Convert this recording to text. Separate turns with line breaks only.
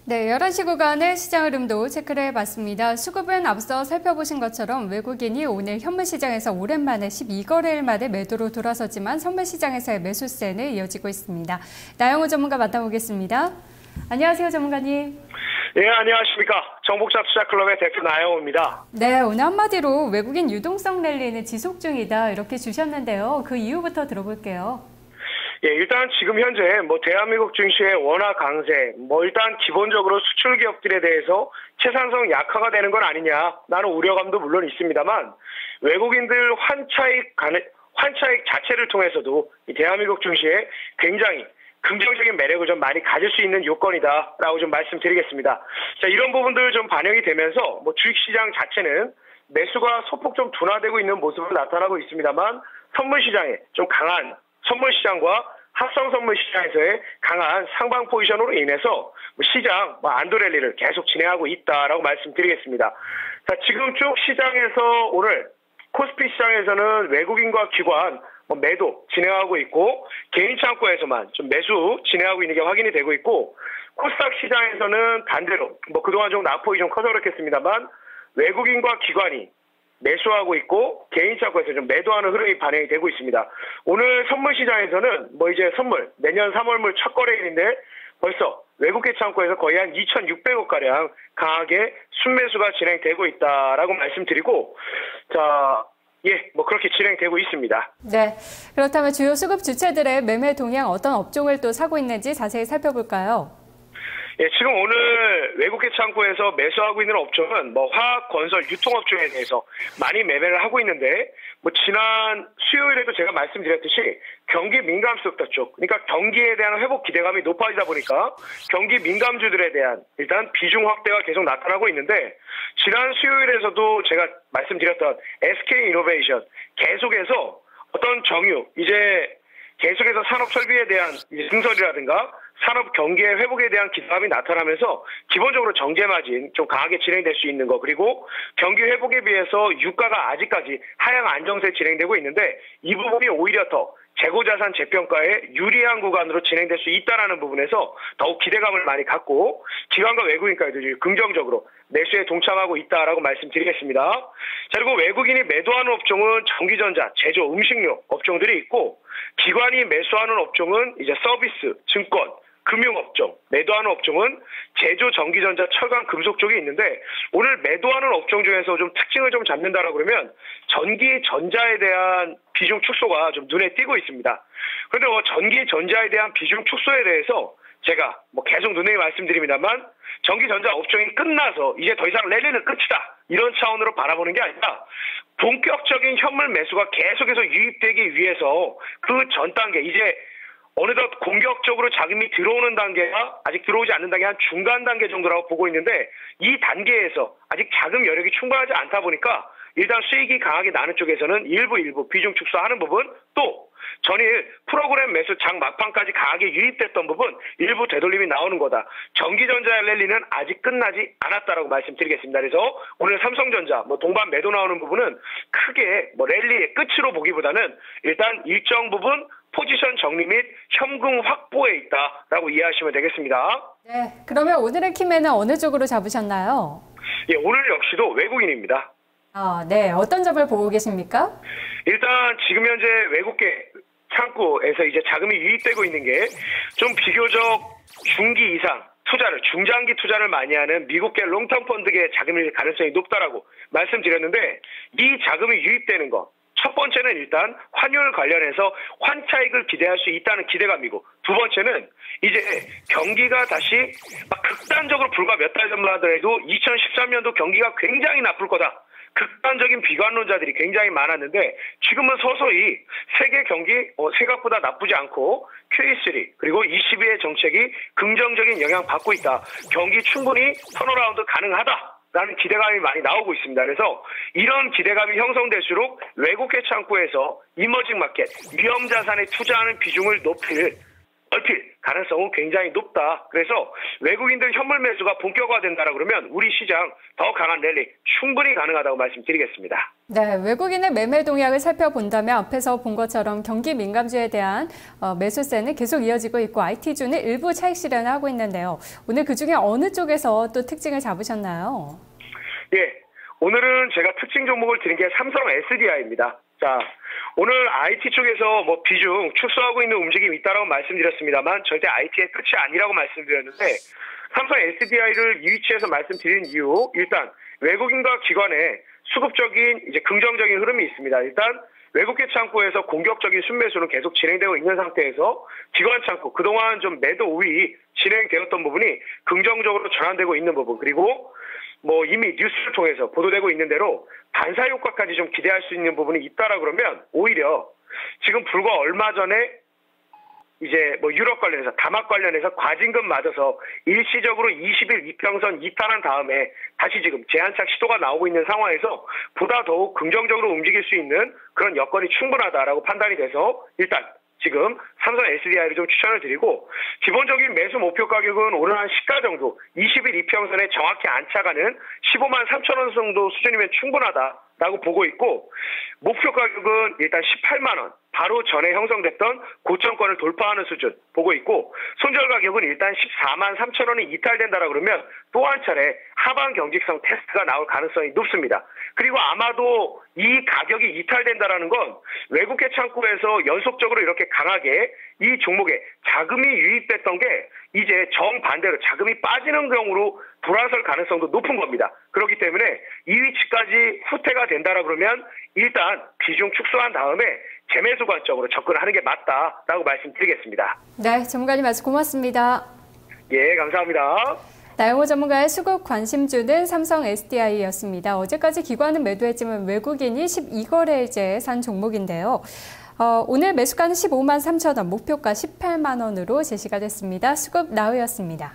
네, 11시 구간의 시장 흐름도 체크를 해봤습니다. 수급은 앞서 살펴보신 것처럼 외국인이 오늘 현물시장에서 오랜만에 12거래일 만에 매도로 돌아섰지만 선물시장에서의 매수세는 이어지고 있습니다. 나영호 전문가 만나보겠습니다. 안녕하세요, 전문가님.
네, 안녕하십니까. 정복자 투자클럽의 대표 나영호입니다.
네, 오늘 한마디로 외국인 유동성 랠리는 지속 중이다 이렇게 주셨는데요. 그 이유부터 들어볼게요.
예, 일단 지금 현재 대한민국 증시의 원화 강세, 일단 기본적으로 수출 기업들에 대해서 채산성 약화가 되는 건 아니냐라는 우려감도 물론 있습니다만 외국인들 환차익 자체를 통해서도 이 대한민국 증시에 굉장히 긍정적인 매력을 좀 많이 가질 수 있는 요건이다라고 좀 말씀드리겠습니다. 자, 이런 부분들 좀 반영이 되면서 주식시장 자체는 매수가 소폭 좀 둔화되고 있는 모습을 나타나고 있습니다만 선물시장에 좀 강한 선물시장과 합성 선물시장에서의 강한 상방 포지션으로 인해서 시장 안도랠리를 계속 진행하고 있다라고 말씀드리겠습니다. 자, 지금 쭉 시장에서 오늘 코스피 시장에서는 외국인과 기관 매도 진행하고 있고 개인 창구에서만 좀 매수 진행하고 있는 게 확인이 되고 있고 코스닥 시장에서는 반대로 그동안 좀 낙폭이 좀 커서 그렇겠습니다만 외국인과 기관이 매수하고 있고 개인 창구에서 좀 매도하는 흐름이 반영이 되고 있습니다. 오늘 선물 시장에서는 이제 선물 내년 3월물 첫 거래일인데 벌써 외국계 창구에서 거의 한 2,600억 가량 강하게 순매수가 진행되고 있다라고 말씀드리고 자, 그렇게 진행되고 있습니다.
네, 그렇다면 주요 수급 주체들의 매매 동향 어떤 업종을 또 사고 있는지 자세히 살펴볼까요?
예, 지금 오늘 외국계 창구에서 매수하고 있는 업종은 화학, 건설, 유통업종에 대해서 많이 매매를 하고 있는데 지난 수요일에도 제가 말씀드렸듯이 경기 민감 섹터 쪽, 그러니까 경기에 대한 회복 기대감이 높아지다 보니까 경기 민감주들에 대한 일단 비중 확대가 계속 나타나고 있는데 지난 수요일에서도 제가 말씀드렸던 SK이노베이션 계속해서 어떤 정유, 이제 계속해서 산업 설비에 대한 증설이라든가 산업 경기의 회복에 대한 기대감이 나타나면서 기본적으로 정제 마진 좀 강하게 진행될 수 있는 거, 그리고 경기 회복에 비해서 유가가 아직까지 하향 안정세 진행되고 있는데 이 부분이 오히려 더 재고자산 재평가에 유리한 구간으로 진행될 수 있다는 부분에서 더욱 기대감을 많이 갖고 기관과 외국인까지도 긍정적으로 매수에 동참하고 있다라고 말씀드리겠습니다. 자, 그리고 외국인이 매도하는 업종은 전기전자, 제조, 음식료 업종들이 있고 기관이 매수하는 업종은 이제 서비스, 증권, 금융업종, 매도하는 업종은 제조, 전기전자, 철강, 금속 쪽이 있는데 오늘 매도하는 업종 중에서 좀 특징을 좀 잡는다라고 그러면 전기전자에 대한 비중 축소가 좀 눈에 띄고 있습니다. 그런데 전기전자에 대한 비중 축소에 대해서 제가 계속 누누이 말씀드립니다만 전기전자 업종이 끝나서 이제 더 이상 랠리는 끝이다 이런 차원으로 바라보는 게 아니라 본격적인 현물 매수가 계속해서 유입되기 위해서 그 전 단계 이제 어느덧 공격적으로 자금이 들어오는 단계가 아직 들어오지 않는 단계 한 중간 단계 정도라고 보고 있는데 이 단계에서 아직 자금 여력이 충분하지 않다 보니까 일단 수익이 강하게 나는 쪽에서는 일부 비중 축소하는 부분 또 전일 프로그램 매수 장 막판까지 강하게 유입됐던 부분 일부 되돌림이 나오는 거다. 전기전자의 랠리는 아직 끝나지 않았다라고 말씀드리겠습니다. 그래서 오늘 삼성전자 동반 매도 나오는 부분은 크게 랠리의 끝으로 보기보다는 일단 일정 부분 포지션 정리 및 현금 확보에 있다라고 이해하시면 되겠습니다.
네, 그러면 오늘의 키매는 어느 쪽으로 잡으셨나요?
예, 오늘 역시도 외국인입니다.
네, 어떤 점을 보고 계십니까?
일단 지금 현재 외국계 창구에서 이제 자금이 유입되고 있는 게 좀 비교적 중기 이상 투자를, 중장기 투자를 많이 하는 미국계 롱텀 펀드계 자금일 가능성이 높다라고 말씀드렸는데 이 자금이 유입되는 거 첫 번째는 일단 환율 관련해서 환차익을 기대할 수 있다는 기대감이고 두 번째는 이제 경기가 다시 극단적으로 불과 몇 달 전만 하더라도 2013년도 경기가 굉장히 나쁠 거다. 극단적인 비관론자들이 굉장히 많았는데 지금은 서서히 세계 경기 생각보다 나쁘지 않고 QE3 그리고 ECB의 정책이 긍정적인 영향 받고 있다. 경기 충분히 턴어라운드 가능하다. 라는 기대감이 많이 나오고 있습니다. 그래서 이런 기대감이 형성될수록 외국계 창구에서 이머징 마켓, 위험 자산에 투자하는 비중을 높일 얼핏 가능성은 굉장히 높다. 그래서 외국인들 현물 매수가 본격화된다라 그러면 우리 시장 더 강한 랠리 충분히 가능하다고 말씀드리겠습니다.
네, 외국인의 매매 동향을 살펴본다면 앞에서 본 것처럼 경기 민감주에 대한 매수세는 계속 이어지고 있고 IT주는 일부 차익 실현을 하고 있는데요. 오늘 그중에 어느 쪽에서 또 특징을 잡으셨나요?
예, 오늘은 제가 특징 종목을 드린 게 삼성 SDI입니다. 자, 오늘 IT 쪽에서 비중 축소하고 있는 움직임이 있다라고 말씀드렸습니다만 절대 IT의 끝이 아니라고 말씀드렸는데 삼성 SDI를 이 위치에서 말씀드린 이유 일단 외국인과 기관의 수급적인 이제 긍정적인 흐름이 있습니다. 일단 외국계 창구에서 공격적인 순매수는 계속 진행되고 있는 상태에서 기관 창구 그동안 좀 매도 우위 진행되었던 부분이 긍정적으로 전환되고 있는 부분 그리고 이미 뉴스를 통해서 보도되고 있는 대로 반사 효과까지 좀 기대할 수 있는 부분이 있다라 그러면 오히려 지금 불과 얼마 전에 이제 유럽 관련해서 다막 관련해서 과징금 맞아서 일시적으로 20일 이평선 이탈한 다음에 다시 지금 재안착 시도가 나오고 있는 상황에서 보다 더욱 긍정적으로 움직일 수 있는 그런 여건이 충분하다라고 판단이 돼서 일단 지금 삼성 SDI를 좀 추천을 드리고 기본적인 매수 목표 가격은 오늘 한 시가 정도 20일 이평선에 정확히 안착하는 15만 3천 원 정도 수준이면 충분하다라고 보고 있고 목표 가격은 일단 18만 원 바로 전에 형성됐던 고점권을 돌파하는 수준 보고 있고 손절 가격은 일단 14만 3천 원이 이탈된다라 그러면 또 한 차례 하방 경직성 테스트가 나올 가능성이 높습니다. 그리고 아마도 이 가격이 이탈된다라는 건 외국계 창구에서 연속적으로 이렇게 강하게 이 종목에 자금이 유입됐던 게 이제 정반대로 자금이 빠지는 경우로 돌아설 가능성도 높은 겁니다. 그렇기 때문에 이 위치까지 후퇴가 된다라 그러면 일단 비중 축소한 다음에 재매수 관점으로 접근하는 게 맞다라고 말씀드리겠습니다.
네, 전문가님 말씀 고맙습니다.
예, 감사합니다.
나영호 전문가의 수급 관심주는 삼성 SDI였습니다. 어제까지 기관은 매도했지만 외국인이 12거래일째 산 종목인데요. 오늘 매수가는 15만 3천 원, 목표가 18만 원으로 제시가 됐습니다. 수급 나우였습니다.